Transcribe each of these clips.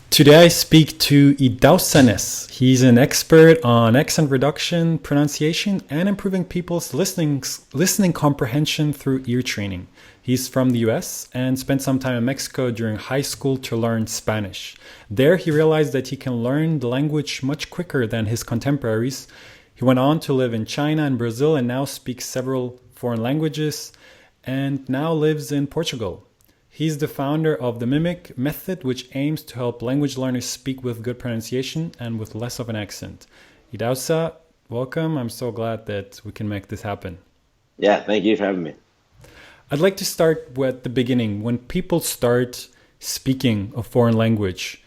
Today I speak to Idausanes. He's an expert on accent reduction, pronunciation, and improving people's listening comprehension through ear training. He's from the US and spent some time in Mexico during high school to learn Spanish. There he realized that he can learn the language much quicker than his contemporaries. He went on to live in China and Brazil and now speaks several foreign languages and now lives in Portugal. He's the founder of the Mimic Method, which aims to help language learners speak with good pronunciation and with less of an accent. Idausa, welcome. I'm so glad that we can make this happen. Yeah, thank you for having me. I'd like to start with the beginning. When people start speaking a foreign language,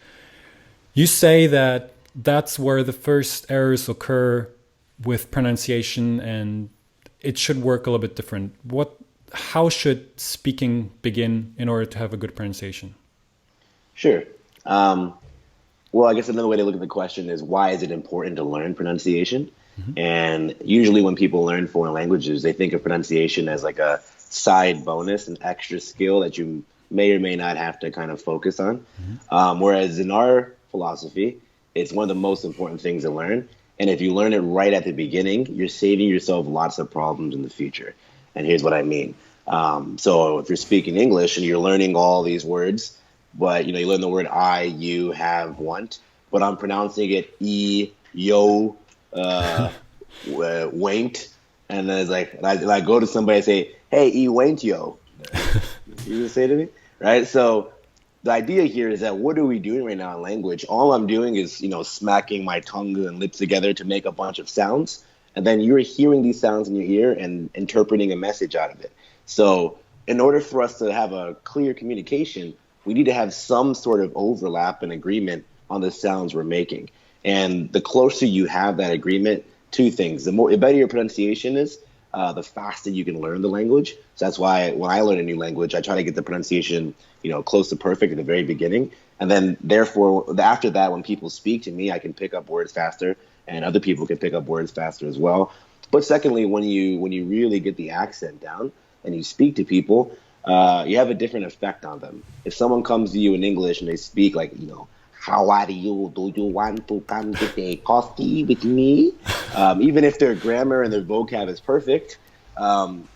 you say that that's where the first errors occur with pronunciation and it should work a little bit different. How should speaking begin in order to have a good pronunciation? Sure. Well, I guess another way to look at the question is why is it important to learn pronunciation? And usually when people learn foreign languages, they think of pronunciation as like a side bonus, an extra skill that you may or may not have to kind of focus on. Whereas in our philosophy, it's one of the most important things to learn. And if you learn it right at the beginning, you're saving yourself lots of problems in the future. And here's what I mean. So if you're speaking English and you're learning all these words, but you learn the word I, you, have, want, but I'm pronouncing it yo, waint, and then it's like, and I go to somebody and say, hey, waint yo. You say to me, right? So the idea here is that what are we doing right now in language? All I'm doing is, smacking my tongue and lips together to make a bunch of sounds. And then you're hearing these sounds in your ear and interpreting a message out of it. So in order for us to have a clear communication, we need to have some sort of overlap and agreement on the sounds we're making. And the closer you have that agreement, two things. The better your pronunciation is, the faster you can learn the language. So that's why when I learn a new language, I try to get the pronunciation, close to perfect at the very beginning. And then therefore, after that, when people speak to me, I can pick up words faster and other people can pick up words faster as well. But secondly, when you really get the accent down and you speak to people, you have a different effect on them. If someone comes to you in English and they speak like, how are you? Do you want to come get a coffee with me? Even if their grammar and their vocab is perfect, unless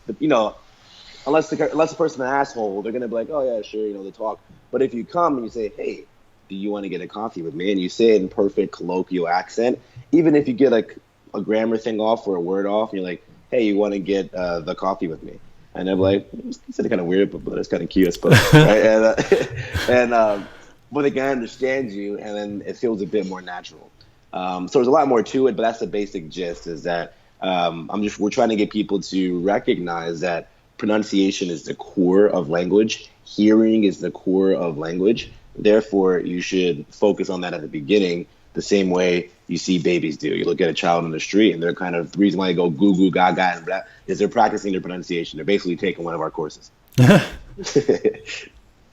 the person's an asshole, they're gonna be like, oh yeah, sure, they talk. But if you come and you say, hey, do you want to get a coffee with me? And you say it in perfect colloquial accent, even if you get like a grammar thing off or a word off, and you're like, hey, you want to get the coffee with me? And they're like, it's kind of weird, but it's kind of cute, I suppose. Right? But they can understand you, and then it feels a bit more natural. So there's a lot more to it, but that's the basic gist. Is that we're trying to get people to recognize that pronunciation is the core of language, hearing is the core of language. Therefore, you should focus on that at the beginning, the same way you see babies do. You look at a child on the street, and they're kind of the reason why they go goo goo gaga and blah is they're practicing their pronunciation. They're basically taking one of our courses.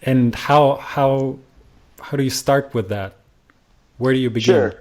And how do you start with that? Where do you begin? Sure.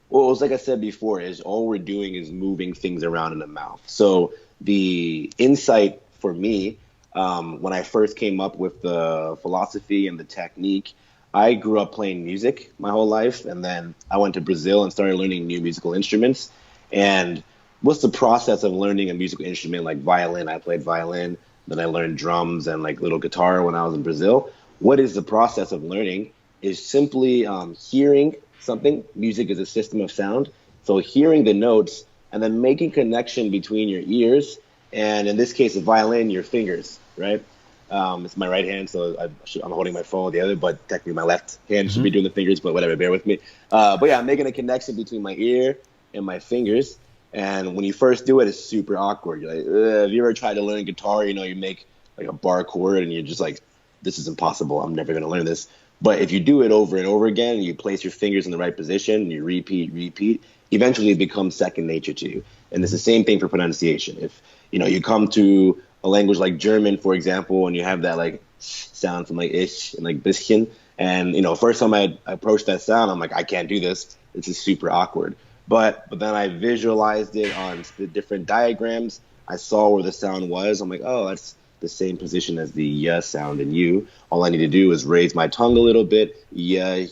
Well, it's like I said before, is all we're doing is moving things around in the mouth. So the insight for me, when I first came up with the philosophy and the technique, I grew up playing music my whole life, and then I went to Brazil and started learning new musical instruments. And what's the process of learning a musical instrument like violin? I played violin, then I learned drums and like little guitar when I was in Brazil. What is the process of learning is simply hearing something. Music is a system of sound. So hearing the notes and then making connection between your ears and in this case, a violin, your fingers, right? It's my right hand, so I'm holding my phone with the other, but technically my left hand should be doing the fingers, but whatever, bear with me. But yeah, I'm making a connection between my ear and my fingers. And when you first do it, it's super awkward. You're like, have you ever tried to learn guitar? You make like a bar chord and you're just like, this is impossible. I'm never going to learn this. But if you do it over and over again, and you place your fingers in the right position, and you repeat, eventually it becomes second nature to you. And it's the same thing for pronunciation. If you come to a language like German, for example, and you have that like sound from like ish and like bisschen, and first time I approached that sound, I'm like, I can't do this. This is super awkward. But then I visualized it on the different diagrams. I saw where the sound was. I'm like, oh, that's the same position as the sound in you. All I need to do is raise my tongue a little bit. Yeah,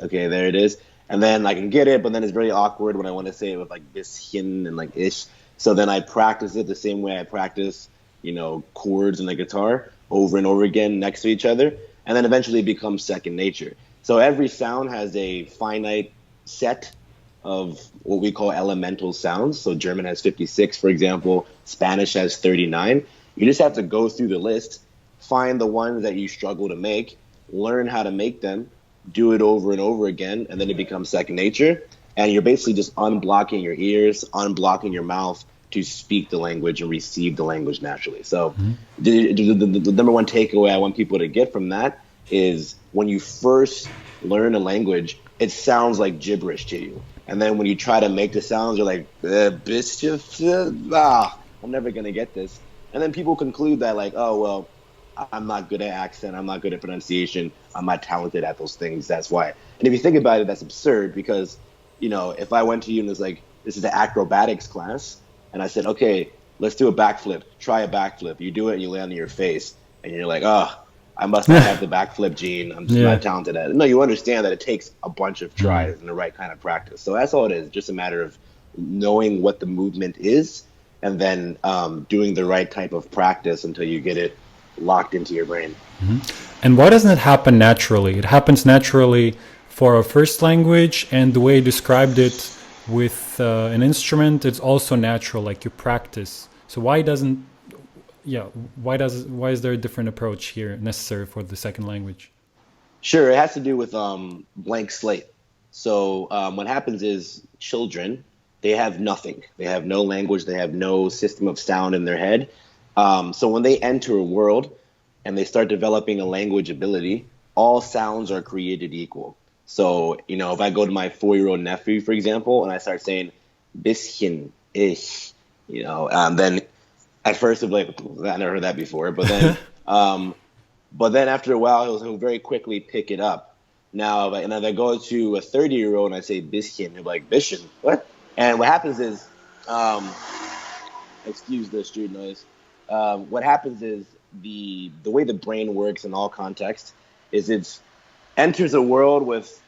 Okay, there it is. And then I can get it, but then it's very awkward when I want to say it with like bisschen and like ish. So then I practice it the same way I practice, chords in the guitar over and over again next to each other. And then eventually it becomes second nature. So every sound has a finite set of what we call elemental sounds. So German has 56, for example, Spanish has 39. You just have to go through the list, find the ones that you struggle to make, learn how to make them, do it over and over again, and then it becomes second nature. And you're basically just unblocking your ears, unblocking your mouth to speak the language and receive the language naturally. So the number one takeaway I want people to get from that is when you first learn a language, it sounds like gibberish to you. And then when you try to make the sounds, you're like, I'm never going to get this. And then people conclude that like, oh, well, I'm not good at accent. I'm not good at pronunciation. I'm not talented at those things. That's why. And if you think about it, that's absurd because, if I went to you and was like, this is the acrobatics class, and I said, okay, let's do a backflip. Try a backflip. You do it and you land on your face. And you're like, oh, I must not have the backflip gene. I'm just not talented at it. No, you understand that it takes a bunch of tries and the right kind of practice. So that's all it is. Just a matter of knowing what the movement is and then doing the right type of practice until you get it locked into your brain. And why doesn't it happen naturally? It happens naturally for a first language, and the way you described it with an instrument, it's also natural, like you practice. So why is there a different approach here necessary for the second language? Sure, it has to do with blank slate. So what happens is children, they have nothing. They have no language. They have no system of sound in their head. So when they enter a world and they start developing a language ability, all sounds are created equal. So, if I go to my 4-year-old nephew, for example, and I start saying bisschen, ich, then at first he'll be like, I never heard that before. But then after a while, he'll very quickly pick it up. Now, and if I go to a 30-year-old and I say bisschen, he'll be like, bisschen, what? And what happens is, excuse the street noise. What happens is the way the brain works in all contexts is it enters a world with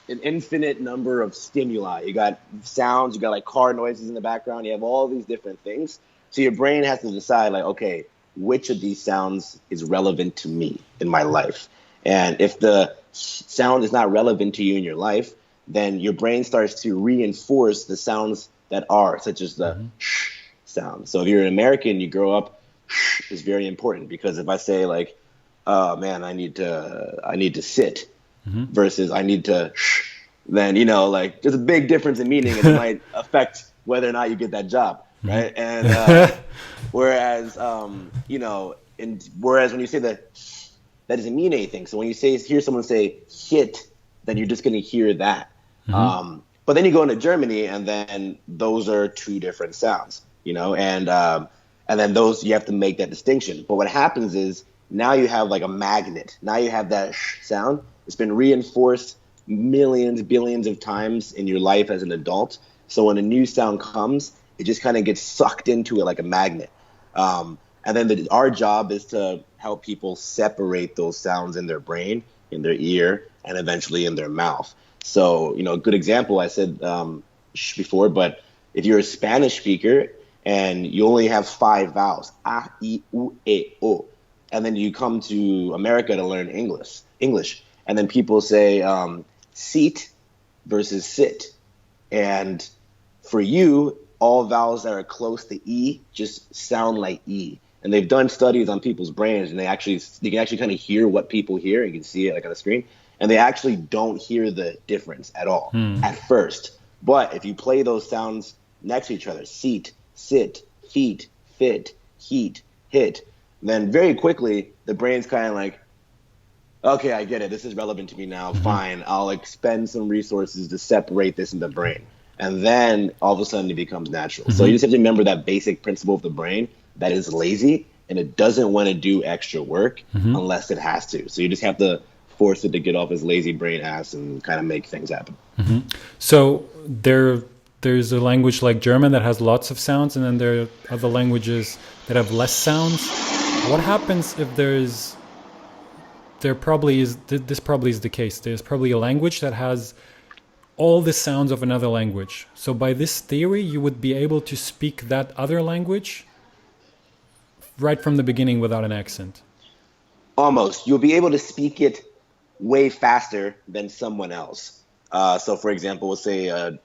an infinite number of stimuli. You got sounds, you got like car noises in the background, you have all these different things. So your brain has to decide like, okay, which of these sounds is relevant to me in my life? And if the sound is not relevant to you in your life, then your brain starts to reinforce the sounds that are, such as the sh sound. So if you're an American, you grow up, sh is very important because if I say like, man, I need to sit versus I need to sh, then, there's a big difference in meaning and it might affect whether or not you get that job. Right. And whereas when you say that doesn't mean anything. So when you hear someone say hit, then you're just going to hear that. But then you go into Germany and then those are two different sounds, and then those you have to make that distinction. But what happens is now you have like a magnet. Now you have that sh sound. It's been reinforced millions, billions of times in your life as an adult. So when a new sound comes, it just kind of gets sucked into it like a magnet. And then our job is to help people separate those sounds in their brain, in their ear, and eventually in their mouth. So, a good example, I said before, but if you're a Spanish speaker and you only have 5 vowels, a, I, u, e, o, and then you come to America to learn English, and then people say seat versus sit. And for you, all vowels that are close to E just sound like E. And they've done studies on people's brains, and they can actually kind of hear what people hear. You can see it like on the screen. And they actually don't hear the difference at all at first. But if you play those sounds next to each other, seat, sit, feet, fit, heat, hit, then very quickly the brain's kind of like, okay, I get it. This is relevant to me now. Fine. I'll expend some resources to separate this in the brain. And then all of a sudden it becomes natural. So you just have to remember that basic principle of the brain that is lazy and it doesn't want to do extra work unless it has to. So you just have to force it to get off its lazy brain ass and kind of make things happen. So there's a language like German that has lots of sounds, and then there are other languages that have less sounds. What happens if there's there probably is this probably is the case. There's probably a language that has all the sounds of another language. So by this theory, you would be able to speak that other language right from the beginning without an accent. Almost. You'll be able to speak it way faster than someone else. So, for example, we'll say a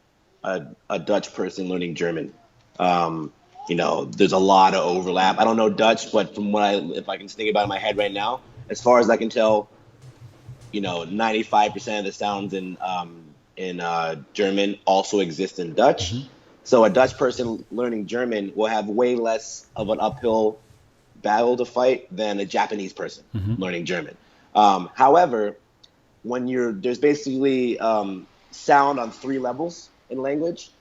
Dutch person learning German. There's a lot of overlap. I don't know Dutch, but from if I can think about it in my head right now, as far as I can tell, 95% of the sounds in German also exist in Dutch. Mm-hmm. So a Dutch person learning German will have way less of an uphill battle to fight than a Japanese person learning German. However, there's basically sound on 3 levels in language.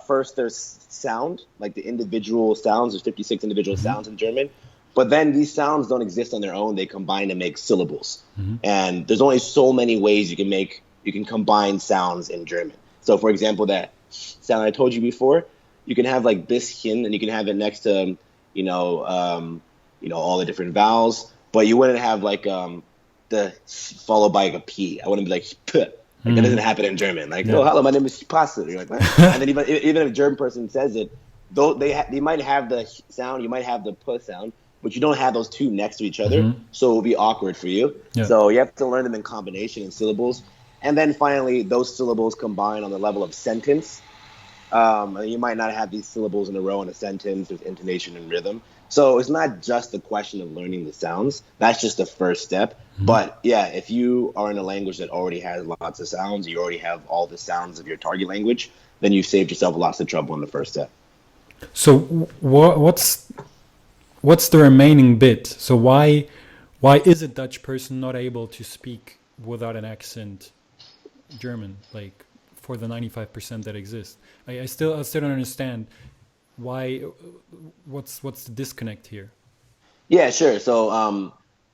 First, there's sound, like the individual sounds. There's 56 individual sounds in German. But then these sounds don't exist on their own. They combine to make syllables. And there's only so many ways you can combine sounds in German. So, for example, that sound I told you before, you can have like bisschen, and you can have it next to, all the different vowels. But you wouldn't have like the followed by like a p. I wouldn't be like p. Like that doesn't happen in German. Like, oh, hello, my name is Pasta. You're like, what? And then even if a German person says it, though they might have the sound, you might have the p sound, but you don't have those two next to each other, so it'll be awkward for you. Yeah. So you have to learn them in combination in syllables, and then finally those syllables combine on the level of sentence. You might not have these syllables in a row in a sentence. There's intonation and rhythm. So it's not just a question of learning the sounds. That's just the first step. But yeah, if you are in a language that already has lots of sounds, you already have all the sounds of your target language, then you've saved yourself lots of trouble in the first step. So what's the remaining bit? So why is a Dutch person not able to speak without an accent German, like for the 95% that exist? I still don't understand why. What's the disconnect here? Yeah, sure. So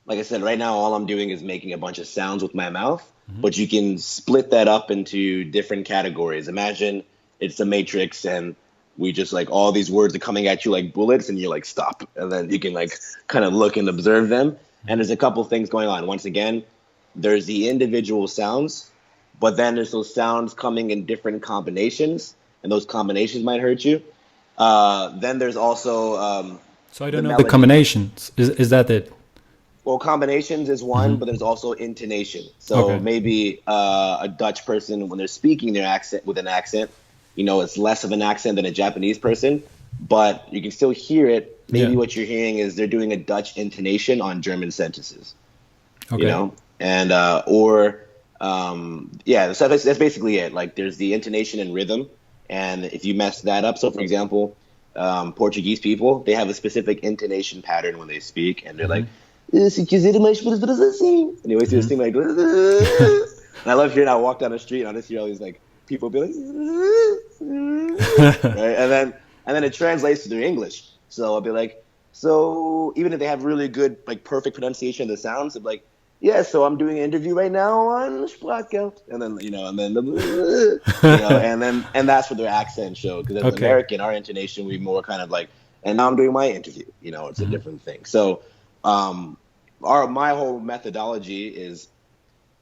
like I said, right now all I'm doing is making a bunch of sounds with my mouth, but you can split that up into different categories. Imagine it's a matrix and we just like all these words are coming at you like bullets and you're like stop, and then you can like kind of look and observe them. And there's a couple things going on. Once again, there's the individual sounds, but then there's those sounds coming in different combinations, and those combinations might hurt you. Then there's also so I don't know the combinations. Is that it? Well, combinations is one, but there's also intonation. So maybe a Dutch person, when they're speaking their accent with an accent, it's less of an accent than a Japanese person, but you can still hear it. Maybe what you're hearing is they're doing a Dutch intonation on German sentences. Okay. And so that's basically it. Like there's the intonation and rhythm, and if you mess that up, so for example, Portuguese people, they have a specific intonation pattern when they speak, and they're like, se quiser mais assim. And they always do this thing like, and I love hearing. I walk down the street and I just hear all these like people be like, right? And then it translates to their English. So I'll be like, so even if they have really good like perfect pronunciation of the sounds, they'll be like, yeah, so I'm doing an interview right now on Sprache, and then and that's what their accent show, because as American, our intonation we more kind of like, and now I'm doing my interview, it's a different thing. So my whole methodology is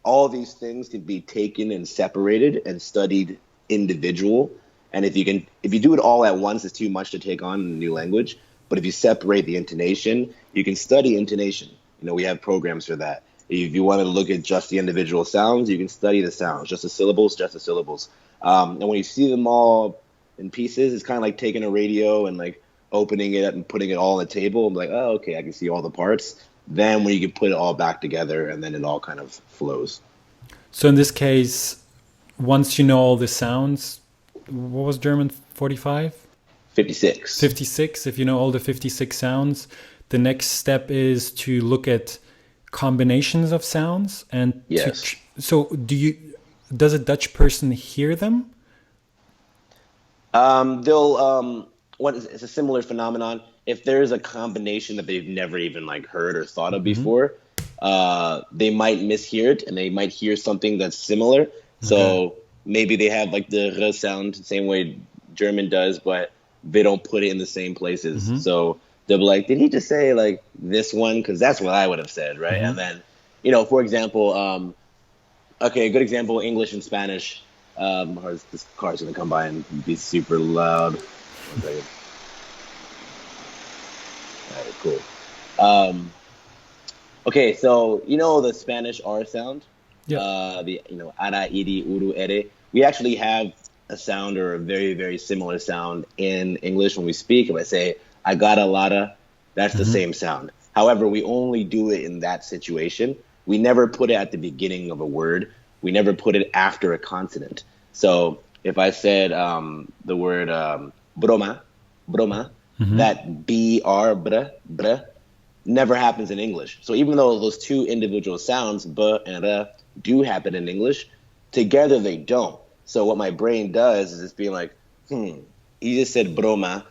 all these things can be taken and separated and studied individual, and if you do it all at once, it's too much to take on in a new language. But if you separate the intonation, you can study intonation. We have programs for that. If you want to look at just the individual sounds, you can study the sounds, just the syllables. And when you see them all in pieces, it's kind of like taking a radio and like opening it up and putting it all on the table. I'm like, oh, okay, I can see all the parts. Then when you can put it all back together, and then it all kind of flows. So in this case, once you know all the sounds, what was German 45? 56. 56. If you know all the 56 sounds, the next step is to look at combinations of sounds. And yes. Does a Dutch person hear them? It's a similar phenomenon. If there's a combination that they've never even like heard or thought of before, they might mishear it, and they might hear something that's similar. So maybe they have like the r sound, same way German does, but they don't put it in the same places. So they'll be like, did he just say like this one? Because that's what I would have said, right? And then For example, okay, a good example, English and Spanish. This car's gonna come by and be super loud. One second. All right, cool. Um, okay, so the Spanish R sound, Yeah. the ara, iri, uru, ere. We actually have a sound or a very, very similar sound in English when we speak. If I say I got a lotta, that's the same sound. However, we only do it in that situation. We never put it at the beginning of a word. We never put it after a consonant. So if I said the word broma, broma, that br never happens in English. So even though those two individual sounds, b and r, do happen in English, together they don't. So what my brain does is it's being like, he just said broma.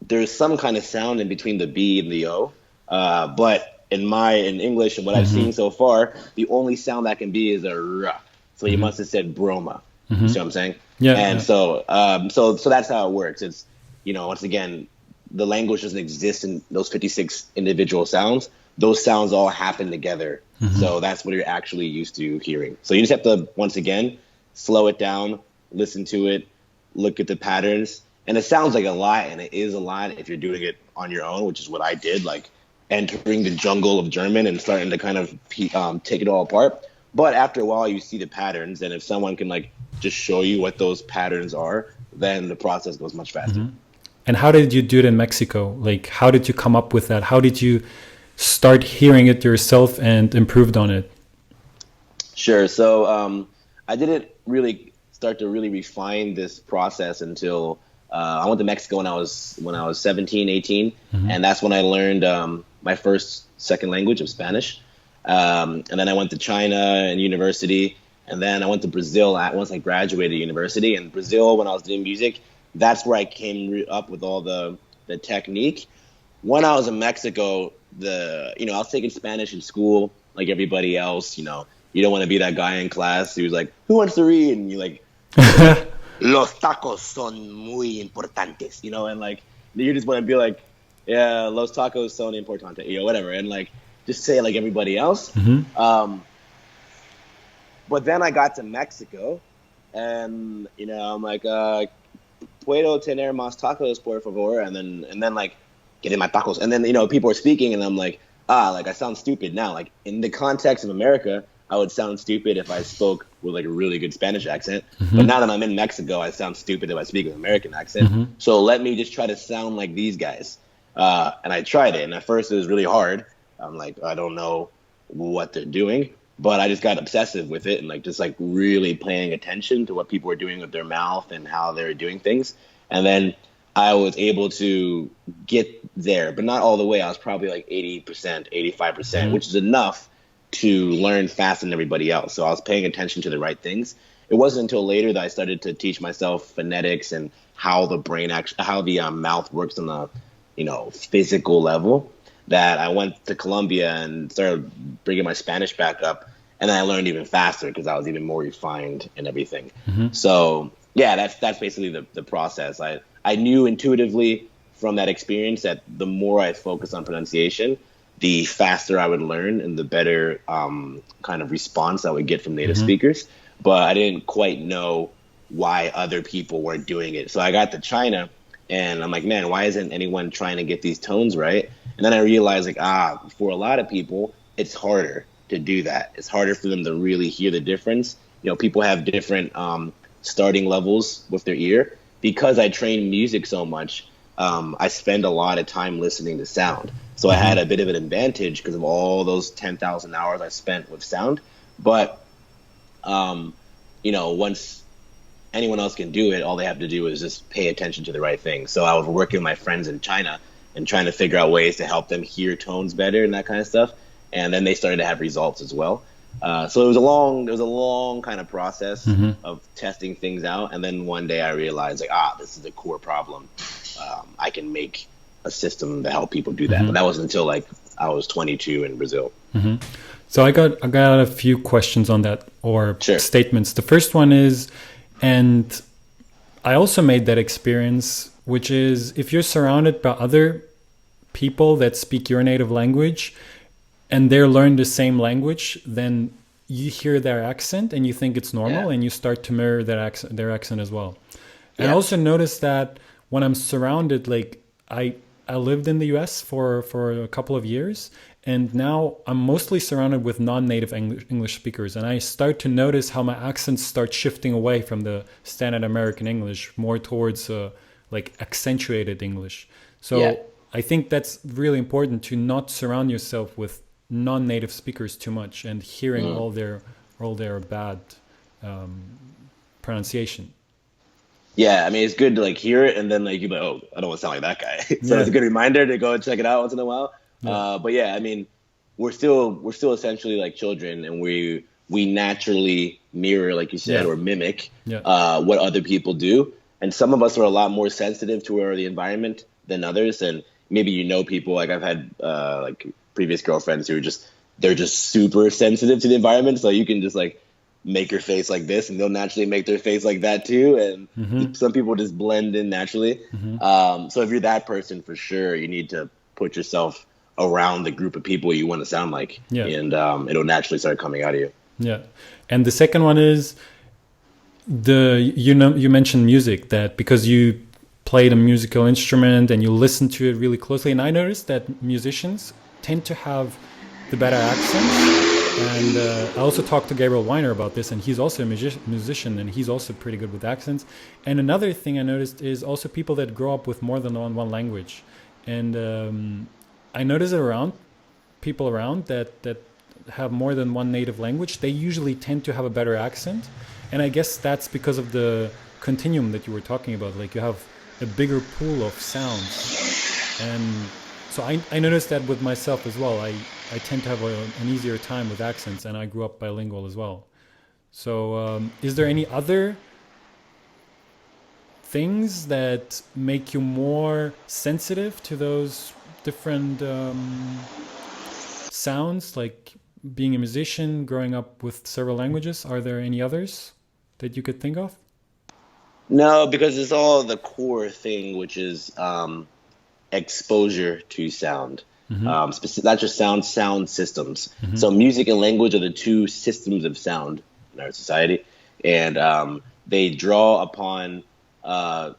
There's some kind of sound in between the B and the O. But in English and what I've seen so far, the only sound that can be is a r. So he must have said broma. You see what I'm saying? Yeah. And Yeah. so that's how it works. It's, once again, the language doesn't exist in those 56 individual sounds. Those sounds all happen together. So that's what you're actually used to hearing. So you just have to, once again, slow it down, listen to it, look at the patterns. And it sounds like a lot, and it is a lot if you're doing it on your own, which is what I did, like entering the jungle of German and starting to kind of take it all apart. But after a while, you see the patterns, and if someone can like just show you what those patterns are, then the process goes much faster. And how did you do it in Mexico? Like, how did you come up with that? How did you start hearing it yourself and improved on it? Sure. So I didn't really start to really refine this process until I went to Mexico when I was 17, 18, and that's when I learned my first second language of Spanish. And then I went to China and university, and then I went to Brazil once I graduated university. And Brazil, when I was doing music, that's where I came up with all the technique. When I was in Mexico, I was taking Spanish in school like everybody else. You don't want to be that guy in class who's like, "Who wants to read?" And you like, "Los tacos son muy importantes," and like you just want to be like, "Yeah, los tacos son importantes," whatever, and like just say it like everybody else. But then I got to Mexico, and I'm like, "Puedo tener más tacos, por favor?" And then like getting my tacos, and then people are speaking, and I'm like, like I sound stupid now. Like in the context of America, I would sound stupid if I spoke with like a really good Spanish accent. But now that I'm in Mexico, I sound stupid if I speak with an American accent. So let me just try to sound like these guys. And I tried it, and at first it was really hard. I'm like, I don't know what they're doing, but I just got obsessive with it and like just like really paying attention to what people were doing with their mouth and how they were doing things. And then I was able to get there, but not all the way. I was probably like 80%, 85%, which is enough to learn faster than everybody else. So I was paying attention to the right things. It wasn't until later that I started to teach myself phonetics and how the brain how the mouth works on a physical level, that I went to Colombia and started bringing my Spanish back up, and then I learned even faster because I was even more refined and everything. So yeah, that's basically the process. I knew intuitively from that experience that the more I focus on pronunciation, the faster I would learn and the better kind of response I would get from native speakers. But I didn't quite know why other people weren't doing it. So I got to China, and I'm like, man, why isn't anyone trying to get these tones right? And then I realized, like, for a lot of people, it's harder to do that. It's harder for them to really hear the difference. People have different starting levels with their ear. Because I train music so much, I spend a lot of time listening to sound. So I had a bit of an advantage because of all those 10,000 hours I spent with sound. But, once anyone else can do it, all they have to do is just pay attention to the right thing. So I was working with my friends in China and trying to figure out ways to help them hear tones better and that kind of stuff. And then they started to have results as well. So it was a long kind of process of testing things out. And then one day I realized, like, this is a core problem. I can make a system to help people do that. But that wasn't until like I was 22 in Brazil. So I got a few questions on that, or Sure. statements. The first one is, and I also made that experience, which is if you're surrounded by other people that speak your native language, and they learn the same language, then you hear their accent and you think it's normal, Yeah. and you start to mirror their accent as well. And I Yeah. also noticed that when I'm surrounded, like I lived in the US for a couple of years, and now I'm mostly surrounded with non-native English speakers, and I start to notice how my accents start shifting away from the standard American English more towards like accentuated English. Yeah. So I think that's really important to not surround yourself with non-native speakers too much and hearing all their bad pronunciation. Yeah, I mean, it's good to like hear it and then like you're like, oh, I don't want to sound like that guy. So Yeah. it's a good reminder to go and check it out once in a while. Yeah. But yeah, I mean, we're still essentially like children, and we naturally mirror, like you said, Yeah. or mimic Yeah. what other people do. And some of us are a lot more sensitive to the environment than others. And maybe people, like I've had like previous girlfriends who are they're just super sensitive to the environment. So you can just like make your face like this, and they'll naturally make their face like that too. And some people just blend in naturally. So if you're that person, for sure, you need to put yourself around the group of people you want to sound like, Yeah. and it'll naturally start coming out of you. Yeah. And the second one is you mentioned music, that because you played a musical instrument and you listen to it really closely, and I noticed that musicians tend to have the better accents. And I also talked to Gabriel Weiner about this, and he's also a musician, and he's also pretty good with accents. And another thing I noticed is also people that grow up with more than one language. And I notice it around people around that have more than one native language, they usually tend to have a better accent. And I guess that's because of the continuum that you were talking about. Like you have a bigger pool of sounds. And so I noticed that with myself as well. I tend to have an easier time with accents, and I grew up bilingual as well. So is there any other things that make you more sensitive to those different sounds, like being a musician, growing up with several languages? Are there any others that you could think of? No, because it's all the core thing, which is exposure to sound. Not just sound systems. So music and language are the two systems of sound in our society, and they draw upon they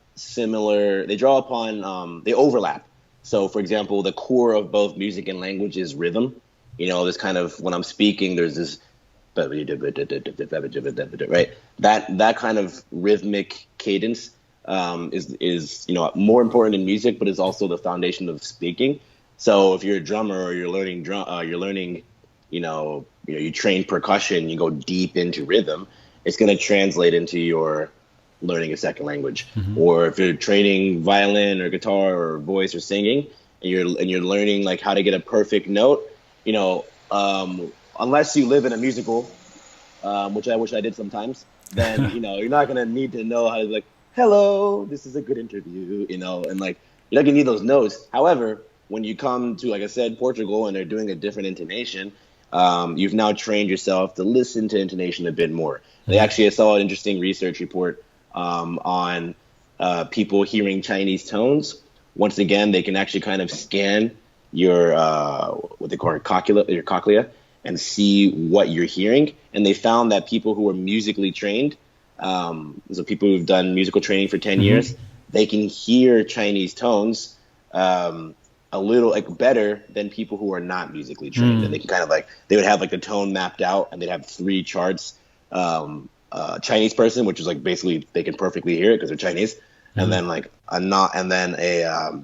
overlap. So for example, the core of both music and language is rhythm. This kind of, when I'm speaking, there's this right, that kind of rhythmic cadence is more important in music, but is also the foundation of speaking. So if you're a drummer or you're learning you train percussion, you go deep into rhythm, it's going to translate into your learning a second language. Or if you're training violin or guitar or voice or singing, and you're learning like how to get a perfect note, unless you live in a musical, which I wish I did sometimes, then you're not going to need to know how to like, hello, this is a good interview, and like you're not going to need those notes. However, when you come to, like I said, Portugal, and they're doing a different intonation, you've now trained yourself to listen to intonation a bit more. They actually saw an interesting research report on people hearing Chinese tones. Once again, they can actually kind of scan your what they call your cochlea, and see what you're hearing. And they found that people who are musically trained, so people who've done musical training for 10 years, they can hear Chinese tones a little like better than people who are not musically trained. And they can kind of like, they would have like the tone mapped out, and they'd have 3 charts. Chinese person, which is like basically they can perfectly hear it because they're Chinese, and then like a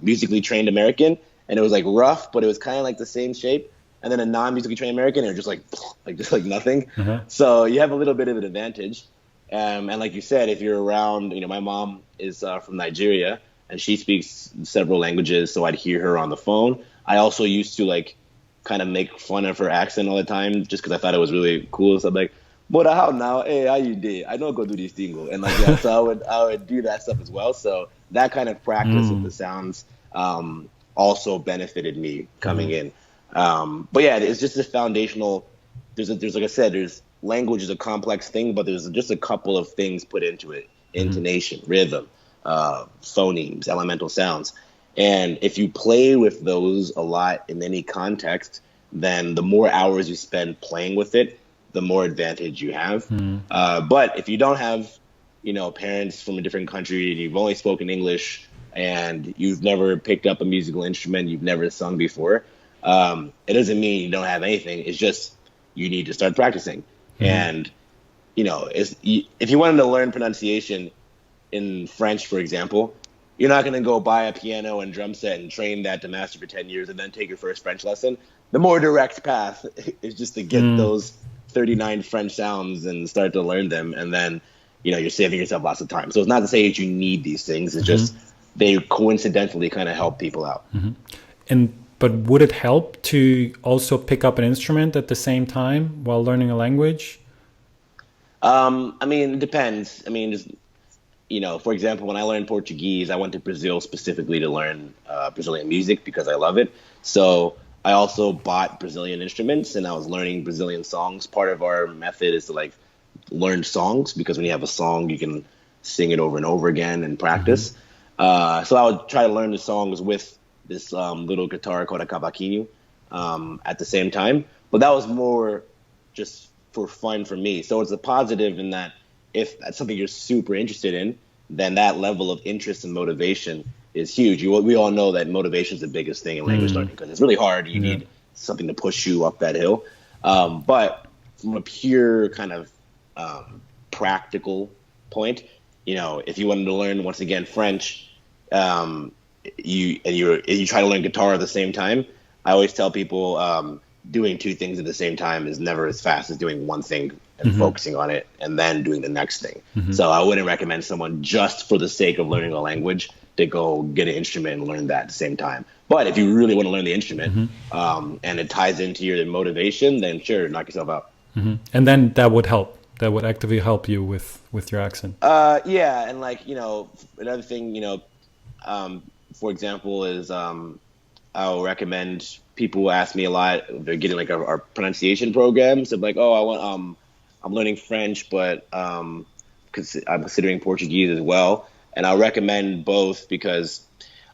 musically trained American, and it was like rough, but it was kind of like the same shape. And then a non-musically trained American, and just like nothing. So you have a little bit of an advantage. And like you said, if you're around, my mom is from Nigeria, and she speaks several languages, so I'd hear her on the phone. I also used to like kind of make fun of her accent all the time, just because I thought it was really cool. So I'm like, but how now? Hey, how you did? I don't go do this thing, and like yeah, so I would do that stuff as well. So that kind of practice of the sounds also benefited me coming in. But yeah, it's just a foundational. There's like I said, there's language is a complex thing, but there's just a couple of things put into it: intonation, rhythm, phonemes, elemental sounds. And if you play with those a lot in any context, then the more hours you spend playing with it, the more advantage you have. But if you don't have, parents from a different country and you've only spoken English and you've never picked up a musical instrument, you've never sung before, it doesn't mean you don't have anything. It's just you need to start practicing. And, if you wanted to learn pronunciation in French, for example, you're not going to go buy a piano and drum set and train that to master for 10 years and then take your first French lesson. The more direct path is just to get those 39 French sounds and start to learn them. And then, you're saving yourself lots of time. So it's not to say that you need these things. It's just they coincidentally kind of help people out. But would it help to also pick up an instrument at the same time while learning a language? It depends. For example, when I learned Portuguese, I went to Brazil specifically to learn Brazilian music because I love it. So I also bought Brazilian instruments and I was learning Brazilian songs. Part of our method is to learn songs because when you have a song, you can sing it over and over again and practice. So I would try to learn the songs with this little guitar called a cavaquinho at the same time. But that was more just for fun for me. So it's a positive in that if that's something you're super interested in, then that level of interest and motivation is huge. We all know that motivation is the biggest thing in language learning because it's really hard. You need something to push you up that hill. But from a pure kind of practical point, if you wanted to learn, once again, French, you try to learn guitar at the same time, I always tell people doing two things at the same time is never as fast as doing one thing and focusing on it and then doing the next thing. So I wouldn't recommend someone just for the sake of learning a language to go get an instrument and learn that at the same time. But if you really want to learn the instrument and it ties into your motivation, then sure, knock yourself out. And then that would help. That would actively help you with your accent. Yeah, and another thing, for example, is I'll recommend people ask me a lot. They're getting our pronunciation programs. They're like, I'm learning French, but because I'm considering Portuguese as well. And I'll recommend both because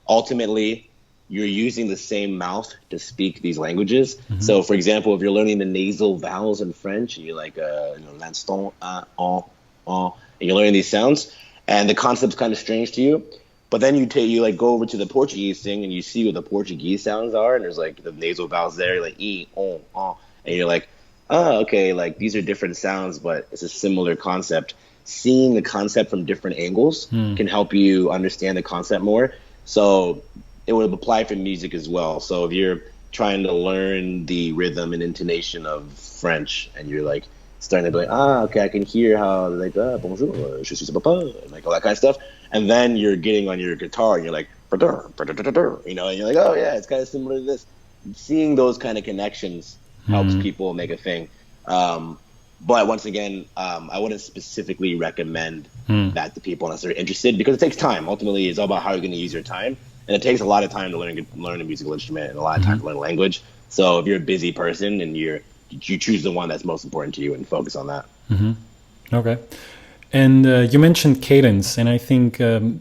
ultimately you're using the same mouth to speak these languages. So, for example, if you're learning the nasal vowels in French, and you're l'instant, and you're learning these sounds, and the concept's kind of strange to you. But then you go over to the Portuguese thing and you see what the Portuguese sounds are, and there's the nasal vowels there, e, on, and you're like, oh, okay, these are different sounds, but it's a similar concept. Seeing the concept from different angles can help you understand the concept more. So it would apply for music as well. So if you're trying to learn the rhythm and intonation of French, and you're starting to be okay, I can hear how bonjour, je suis papa, and all that kind of stuff. And then you're getting on your guitar and you're like, and you're like, oh yeah, it's kind of similar to this. Seeing those kind of connections helps people make a thing. But once again, I wouldn't specifically recommend that to people unless they're interested because it takes time. Ultimately, it's all about how you're going to use your time. And it takes a lot of time to learn a musical instrument and a lot of time to learn a language. So if you're a busy person and you choose the one that's most important to you and focus on that. Okay. And you mentioned cadence, and I think I'm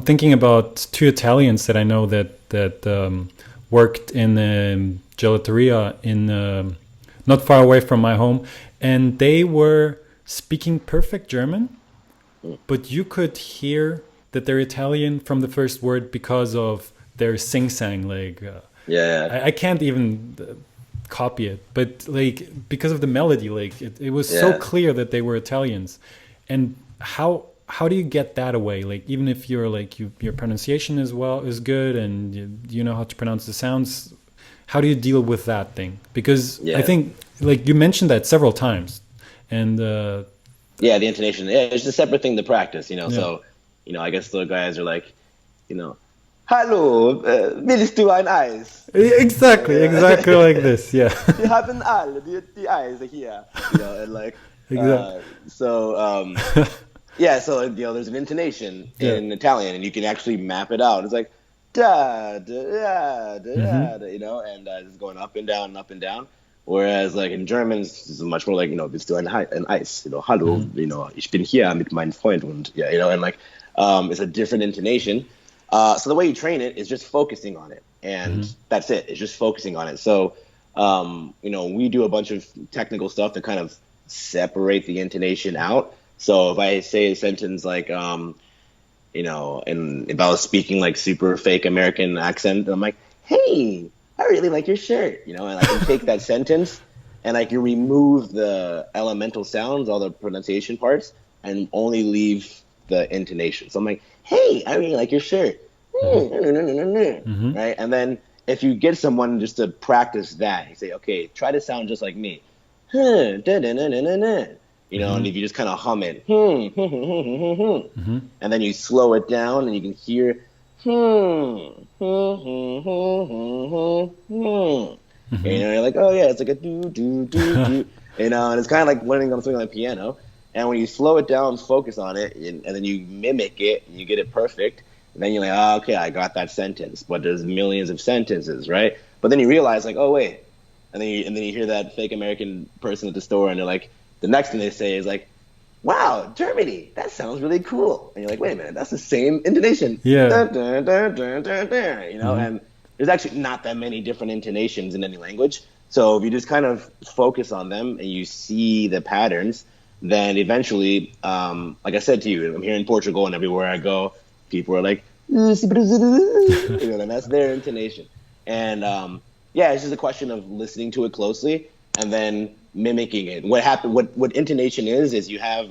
thinking about two Italians that I know that worked in gelateria in not far away from my home, and they were speaking perfect German, but you could hear that they're Italian from the first word because of their sing-sang. I can't even copy it, but because of the melody, it was so clear that they were Italians. And how do you get that away? Even if you're your pronunciation is good and you know how to pronounce the sounds, how do you deal with that thing? Because I think you mentioned that several times, and the intonation. Yeah, it's a separate thing to practice. So I guess the guys are hallo, willst du ein Eis? Exactly like this. Yeah. Wir haben alle die Eise hier. Exactly. So there's an intonation in Italian, and you can actually map it out. It's like da da da da, and it's going up and down and up and down. Whereas in German, it's much more willst du ein Eis? Hallo, ich bin hier mit meinem Freund und it's a different intonation. So the way you train it is just focusing on it, and that's it. It's just focusing on it. So We do a bunch of technical stuff to kind of separate the intonation out. So if I say a sentence like, and if I was speaking like super fake American accent, I'm like, hey, I really like your shirt, and I can take that sentence and I can remove the elemental sounds, all the pronunciation parts, and only leave the intonation. So I'm like, hey, I really like your shirt. Right? And then if you get someone just to practice that, you say, okay, try to sound just like me. And if you just kind of hum it, and then you slow it down and you can hear, you're like, oh yeah, it's like a do, and it's kind of like learning on something like piano. And when you slow it down, focus on it, and then you mimic it, and you get it perfect, and then you're like, oh, okay, I got that sentence. But there's millions of sentences, right? But then you realize, like, oh wait, and then you hear that fake American person at the store, and they're like, the next thing they say is like, wow, Germany, that sounds really cool. And you're like, wait a minute, that's the same intonation. Yeah. Dun, dun, dun, dun, dun, dun, and there's actually not that many different intonations in any language. So if you just kind of focus on them and you see the patterns, then eventually, like I said to you, I'm here in Portugal, and everywhere I go, people are like, and that's their intonation. And it's just a question of listening to it closely and then mimicking it. What intonation is you have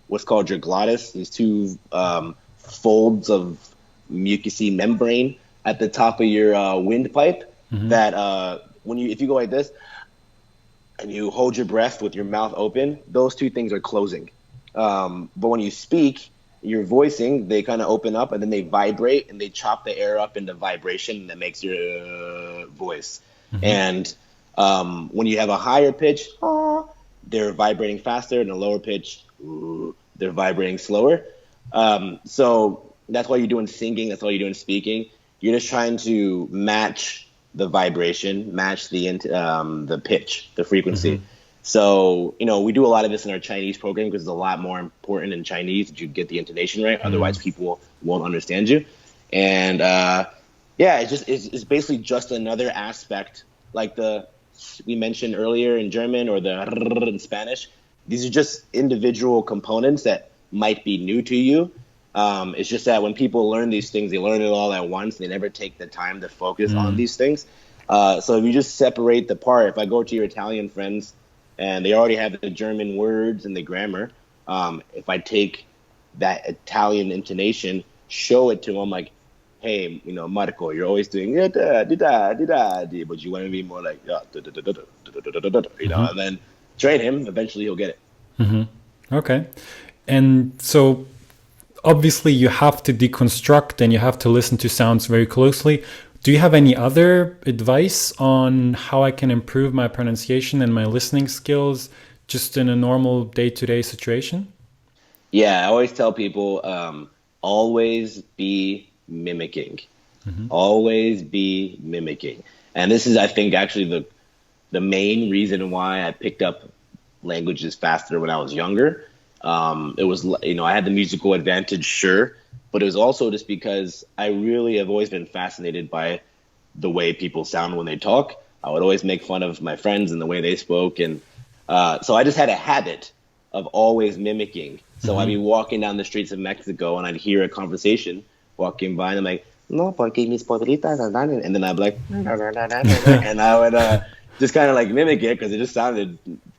what's called your glottis, these two folds of mucousy membrane at the top of your windpipe that if you go like this and you hold your breath with your mouth open, those two things are closing. But when you speak, you're voicing, they kind of open up and then they vibrate and they chop the air up into vibration that makes your voice. And when you have a higher pitch, they're vibrating faster, and a lower pitch, they're vibrating slower. So that's why you're doing singing. That's why you're doing speaking. You're just trying to match the vibration, match the pitch, the frequency. So, we do a lot of this in our Chinese program because it's a lot more important in Chinese that you get the intonation right. Otherwise, people won't understand you. And it's basically just another aspect, like we mentioned earlier in German or the in Spanish. These are just individual components that might be new to you. It's just that when people learn these things, they learn it all at once. They never take the time to focus on these things. So if you just separate the part, if I go to your Italian friends and they already have the German words and the grammar, if I take that Italian intonation, show it to them like, hey, Marco, you're always doing but you want to be more like, and then train him. Eventually, he'll get it. Okay. And so obviously you have to deconstruct and you have to listen to sounds very closely. Do you have any other advice on how I can improve my pronunciation and my listening skills just in a normal day-to-day situation? Yeah, I always tell people, always be mimicking. Always be mimicking. And this is, I think, actually the main reason why I picked up languages faster when I was younger. It was, I had the musical advantage, sure, but it was also just because I really have always been fascinated by the way people sound when they talk. I would always make fun of my friends and the way they spoke. And so I just had a habit of always mimicking. So I'd be walking down the streets of Mexico and I'd hear a conversation walking by and I'm like, no, porque mis podritas andan, and then I'd be like, and I would just kind of like mimic it because it just sounded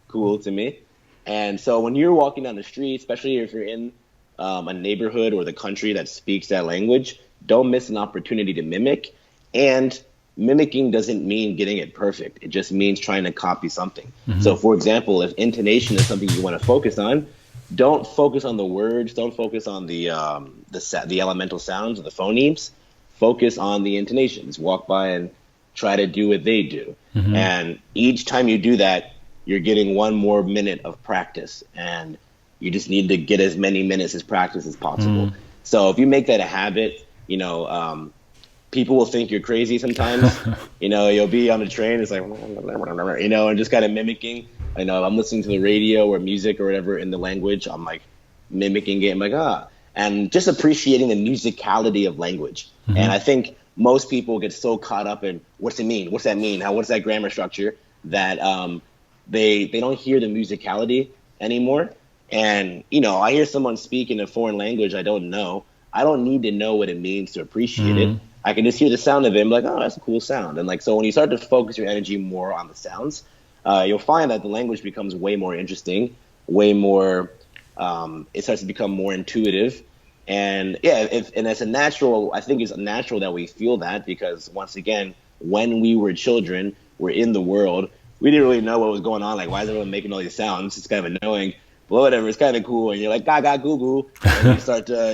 cool to me. And so when you're walking down the street, especially if you're in a neighborhood or the country that speaks that language, don't miss an opportunity to mimic. And mimicking doesn't mean getting it perfect. It just means trying to copy something. So, for example, if intonation is something you want to focus on, don't focus on the words. Don't focus on the elemental sounds or the phonemes. Focus on the intonations. Walk by and try to do what they do. And each time you do that, you're getting one more minute of practice. And you just need to get as many minutes as practice as possible. So if you make that a habit, people will think you're crazy sometimes. You'll be on the train, it's like, and just kind of mimicking. I'm listening to the radio or music or whatever in the language, I'm like mimicking it. I'm like, and just appreciating the musicality of language. And I think most people get so caught up in what's it mean? What's that mean? What's that grammar structure? that they don't hear the musicality anymore. And I hear someone speak in a foreign language I don't know. I don't need to know what it means to appreciate it. I can just hear the sound of it and be like, oh, that's a cool sound. And like, so when you start to focus your energy more on the sounds, you'll find that the language becomes way more interesting, way more, it starts to become more intuitive. And yeah, and it's I think it's natural that we feel that, because once again, when we were children, we're in the world. We didn't really know what was going on. Like, why is everyone making all these sounds? It's kind of annoying, but whatever. It's kind of cool. And you're like, gaga, goo goo. And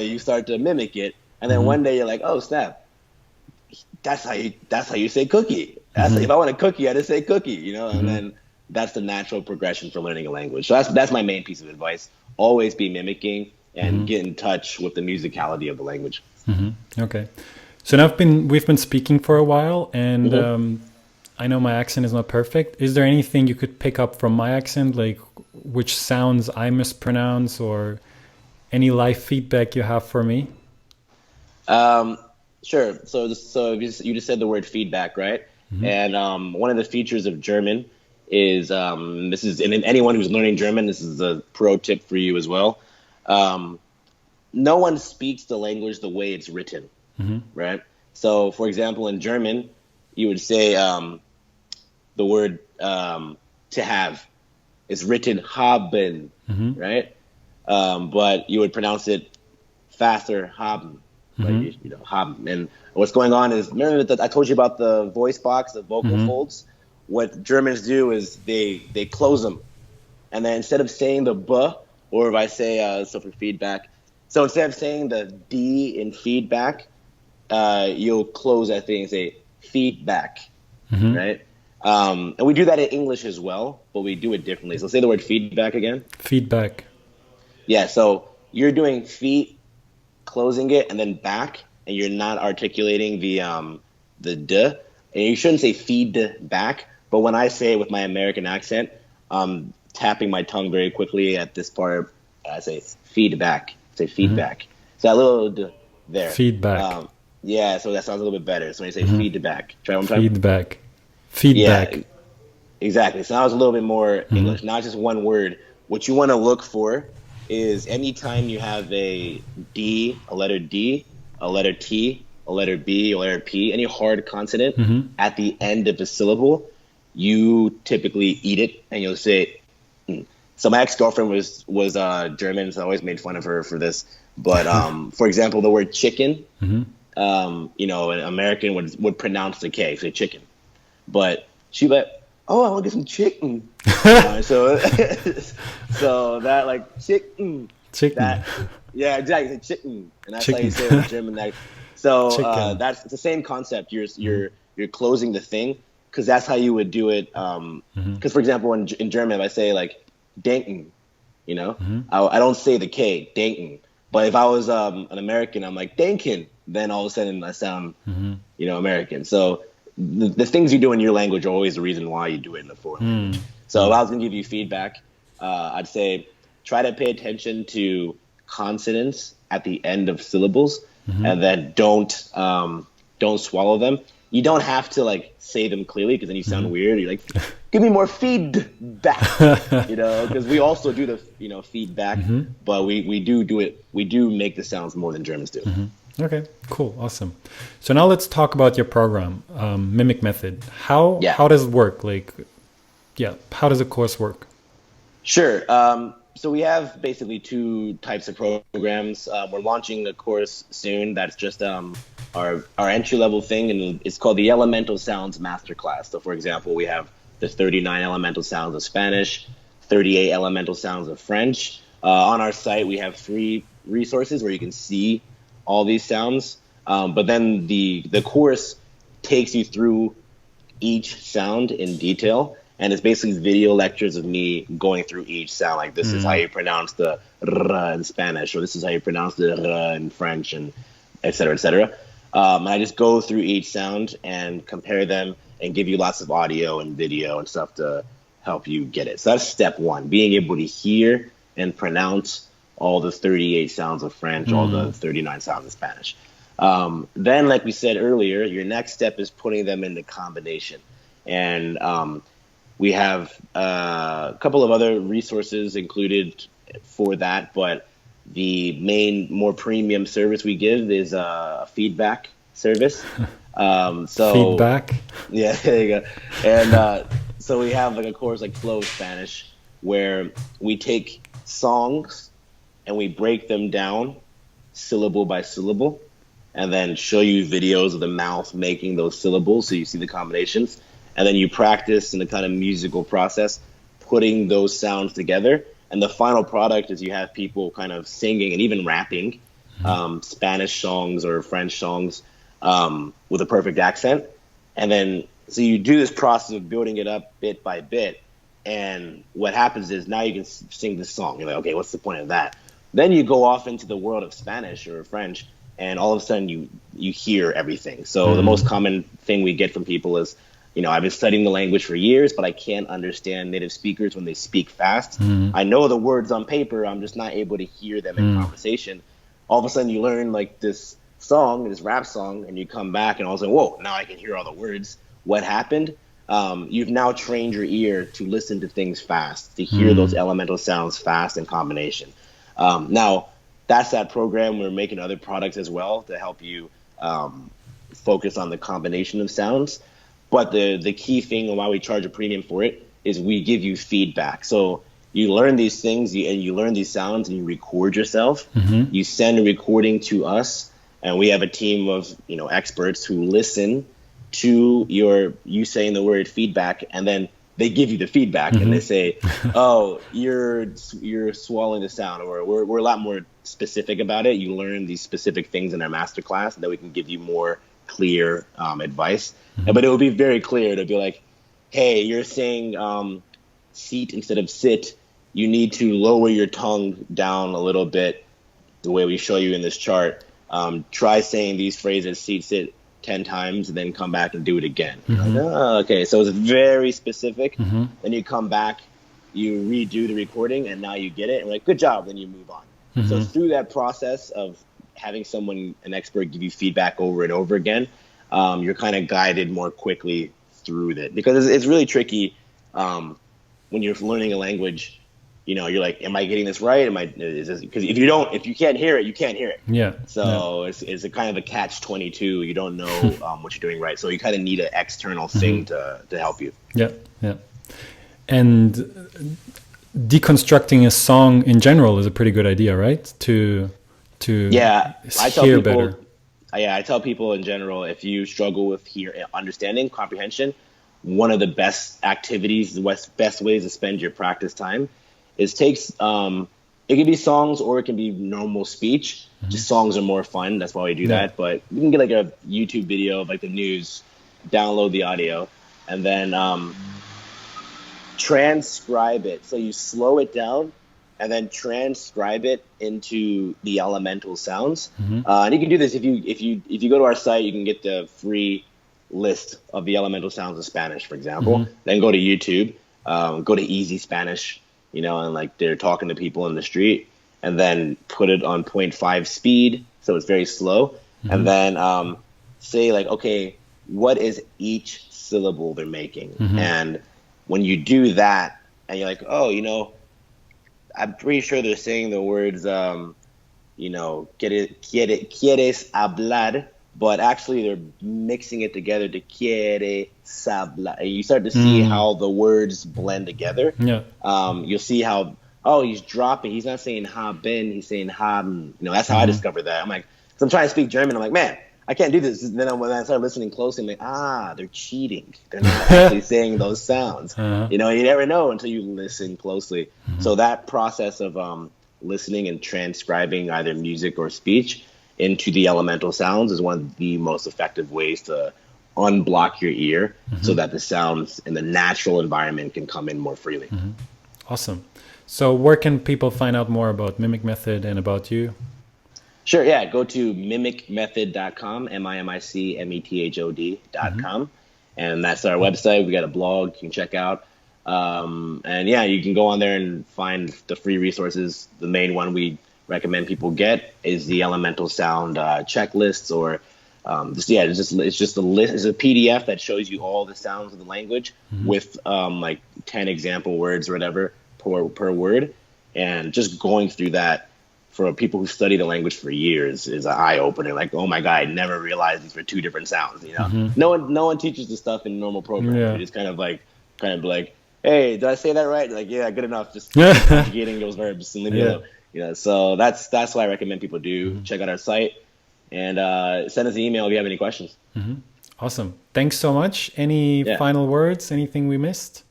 you start to mimic it. And then one day you're like, oh, snap. That's how you say cookie. If I want a cookie, I just say cookie, And then that's the natural progression for learning a language. So that's my main piece of advice. Always be mimicking and get in touch with the musicality of the language. Okay. So now we've been speaking for a while, and I know my accent is not perfect. Is there anything you could pick up from my accent, like which sounds I mispronounce, or any live feedback you have for me? Sure. So you just said the word feedback, right? And one of the features of German is and anyone who's learning German, this is a pro tip for you as well. No one speaks the language the way it's written, right? So, for example, in German, you would say the word to have is written haben, right? But you would pronounce it faster, haben, like, haben. And what's going on is, remember that I told you about the voice box, the vocal folds? What Germans do is they close them. And then instead of saying the b, or if I say, so for feedback, so instead of saying the D in feedback, you'll close that thing and say feedback, right? And we do that in English as well, but we do it differently. So say the word feedback again. Feedback. Yeah, so you're doing feet, closing it, and then back, and you're not articulating the d. And you shouldn't say feedback, but when I say it with my American accent, tapping my tongue very quickly at this part, I say feedback. Say feedback. So that little d there. Feedback. Yeah, so that sounds a little bit better. So when you say feedback, try one more time. Feedback. Feedback. Yeah, exactly. So now it's a little bit more English, not just one word. What you want to look for is anytime you have a D, a letter D, a letter T, a letter B, a letter P, any hard consonant at the end of the syllable, you typically eat it and you'll say mm. So my ex-girlfriend was German, so I always made fun of her for this. But for example, the word chicken, an American would pronounce the K, say chicken. But she like, oh, I want to get some chicken. So that like chicken. Chicken. Yeah, exactly, chicken. And that's how you say it in German. So that's the same concept. You're closing the thing, because that's how you would do it. Because for example, in German, if I say like denken, I don't say the K, denken. But if I was an American, I'm like denken. Then all of a sudden I sound, American. So the things you do in your language are always the reason why you do it in a foreign language. So if I was gonna give you feedback, I'd say try to pay attention to consonants at the end of syllables, and then don't swallow them. You don't have to like say them clearly, because then you sound weird. You're like, give me more feedback, because we also do the feedback, but we do it. We do make the sounds more than Germans do. Okay, cool, awesome. So now let's talk about your program, Mimic Method. How does it work? How does a course work? Sure. So we have basically two types of programs. We're launching a course soon that's just our entry-level thing, and it's called the Elemental Sounds Masterclass. So, for example, we have the 39 elemental sounds of Spanish, 38 elemental sounds of French. On our site, we have free resources where you can see all these sounds. But then the course takes you through each sound in detail. And it's basically video lectures of me going through each sound. Like, this is how you pronounce the r in Spanish, or this is how you pronounce the r in French, and et cetera, et cetera. And I just go through each sound and compare them and give you lots of audio and video and stuff to help you get it. So that's step one, being able to hear and pronounce all the 38 sounds of French, all the 39 sounds of Spanish. Then, like we said earlier, your next step is putting them into combination. And We have a couple of other resources included for that, but the main, more premium service we give is a feedback service. So Feedback. yeah, there you go. And so we have like a course like Flow Spanish where we take songs and we break them down syllable by syllable and then show you videos of the mouth making those syllables so you see the combinations. And then you practice in the kind of musical process putting those sounds together. And the final product is you have people kind of singing and even rapping Spanish songs or French songs with a perfect accent. And then, so you do this process of building it up bit by bit. And what happens is now you can sing this song. You're like, okay, what's the point of that? Then you go off into the world of Spanish or French, and all of a sudden you hear everything. So the most common thing we get from people is, I've been studying the language for years, but I can't understand native speakers when they speak fast. I know the words on paper, I'm just not able to hear them in conversation. All of a sudden you learn like this song, this rap song, and you come back and all of a sudden, whoa, now I can hear all the words. What happened? You've now trained your ear to listen to things fast, to hear those elemental sounds fast in combination. Now, that's that program. We're making other products as well to help you focus on the combination of sounds. But the key thing and why we charge a premium for it is we give you feedback. So you learn these things and you learn these sounds and you record yourself. You send a recording to us, and we have a team of experts who listen to you saying the word feedback, and then they give you the feedback and they say, oh, you're swallowing the sound, or we're a lot more specific about it. You learn these specific things in our masterclass, and then we can give you more clear advice. But it will be very clear to be like, hey, you're saying seat instead of sit. You need to lower your tongue down a little bit, the way we show you in this chart. Try saying these phrases, seat, sit, 10 times, and then come back and do it again. Like, oh, okay, so it's very specific. Then you come back, you redo the recording, and now you get it. And we're like, good job. Then you move on. So through that process of having an expert, give you feedback over and over again, you're kind of guided more quickly through that, because it's really tricky when you're learning a language. You're like, am I getting this right? Because if you can't hear it, you can't hear it. Yeah. So it's a kind of a catch-22. You don't know what you're doing right. So you kind of need an external thing to help you. Yeah. Yeah. And deconstructing a song in general is a pretty good idea, right? To hear better. Yeah, I tell people in general, if you struggle with understanding, comprehension, one of the best activities, the best ways to spend your practice time is it can be songs or it can be normal speech. Just songs are more fun. That's why we do that. But you can get like a YouTube video of like the news, download the audio, and then transcribe it. So you slow it down and then transcribe it into the elemental sounds. And you can do this if you go to our site. You can get the free list of the elemental sounds of Spanish, for example. Then go to YouTube, go to Easy Spanish, and like they're talking to people in the street, and then put it on 0.5 speed, so it's very slow, and then say like, okay, what is each syllable they're making? And when you do that, and you're like, oh, I'm pretty sure they're saying the words, quieres hablar, but actually they're mixing it together to quiere hablar. And you start to see how the words blend together. Yeah. You'll see how, he's dropping. He's not saying haben, he's saying haben. That's how I discovered that. I'm like, because I'm trying to speak German. I'm like, man, I can't do this. And then when I started listening closely, I'm like, they're cheating. They're not actually saying those sounds. You never know until you listen closely. So that process of listening and transcribing either music or speech into the elemental sounds is one of the most effective ways to unblock your ear so that the sounds in the natural environment can come in more freely. Awesome. So where can people find out more about Mimic Method and about you? Sure, yeah. Go to mimicmethod.com, mimicmethod.com. And that's our website. We got a blog you can check out. And yeah, you can go on there and find the free resources. The main one we recommend people get is the elemental sound checklists or it's just a list. It's a PDF that shows you all the sounds of the language with like 10 example words or whatever per word, and just going through that for people who study the language for years is an eye opener. Like, oh my god, I never realized these were two different sounds. You know, no one teaches this stuff in normal programs. Yeah. It's kind of like hey, did I say that right? Like, yeah, good enough. Just conjugating those verbs and leave it alone. You know, so that's what I recommend people do. Check out our site and send us an email if you have any questions. Awesome. Thanks so much. Any final words? Anything we missed?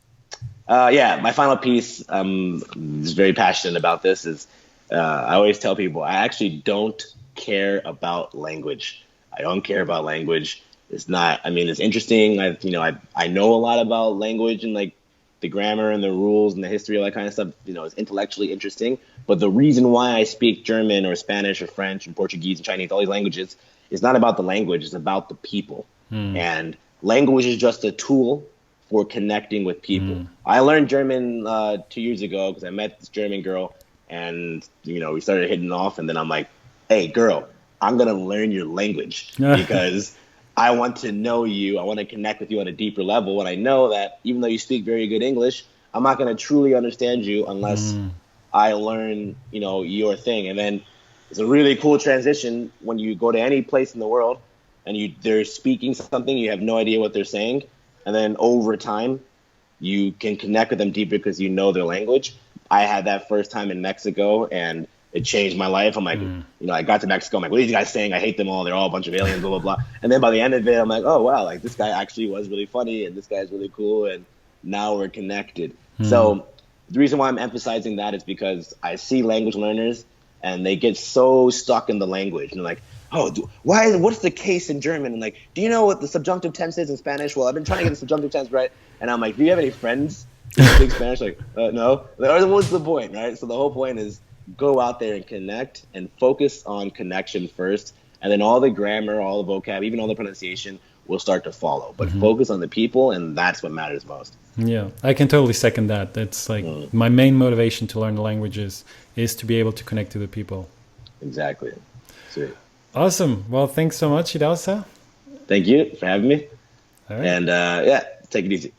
My final piece, I'm just very passionate about this, is I always tell people I actually don't care about language. I don't care about language. It's not, I mean, it's interesting. I know a lot about language and like the grammar and the rules and the history, all that kind of stuff. You know, it's intellectually interesting. But the reason why I speak German or Spanish or French and Portuguese and Chinese, all these languages, is not about the language. It's about the people. And language is just a tool for connecting with people. I learned German 2 years ago because I met this German girl, and we started hitting off. And then I'm like, hey, girl, I'm gonna learn your language because I want to know you. I want to connect with you on a deeper level. And I know that even though you speak very good English, I'm not going to truly understand you unless I learn, your thing. And then it's a really cool transition when you go to any place in the world and they're speaking something, you have no idea what they're saying. And then over time, you can connect with them deeper because you know their language. I had that first time in Mexico, and it changed my life. I'm like, I got to Mexico. I'm like, what are these guys saying? I hate them all. They're all a bunch of aliens, blah, blah, blah. And then by the end of it, I'm like, oh, wow, like this guy actually was really funny and this guy's really cool. And now we're connected. So the reason why I'm emphasizing that is because I see language learners and they get so stuck in the language. And they're like, what's the case in German? And like, do you know what the subjunctive tense is in Spanish? Well, I've been trying to get the subjunctive tense right. And I'm like, do you have any friends who speak Spanish? Like, no. Or what's the point, right? So the whole point is, go out there and connect and focus on connection first, and then all the grammar, all the vocab, even all the pronunciation will start to follow. But focus on the people, and that's what matters most. Yeah, I can totally second that. That's like my main motivation to learn the languages is to be able to connect to the people. Exactly. Sweet. Awesome. Well, thanks so much, Idausa. Thank you for having me. All right. And take it easy.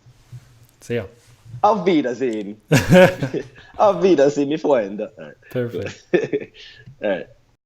See ya. Auf Wiedersehen. Auf Wiedersehen, my friend. All right. Perfect. All right.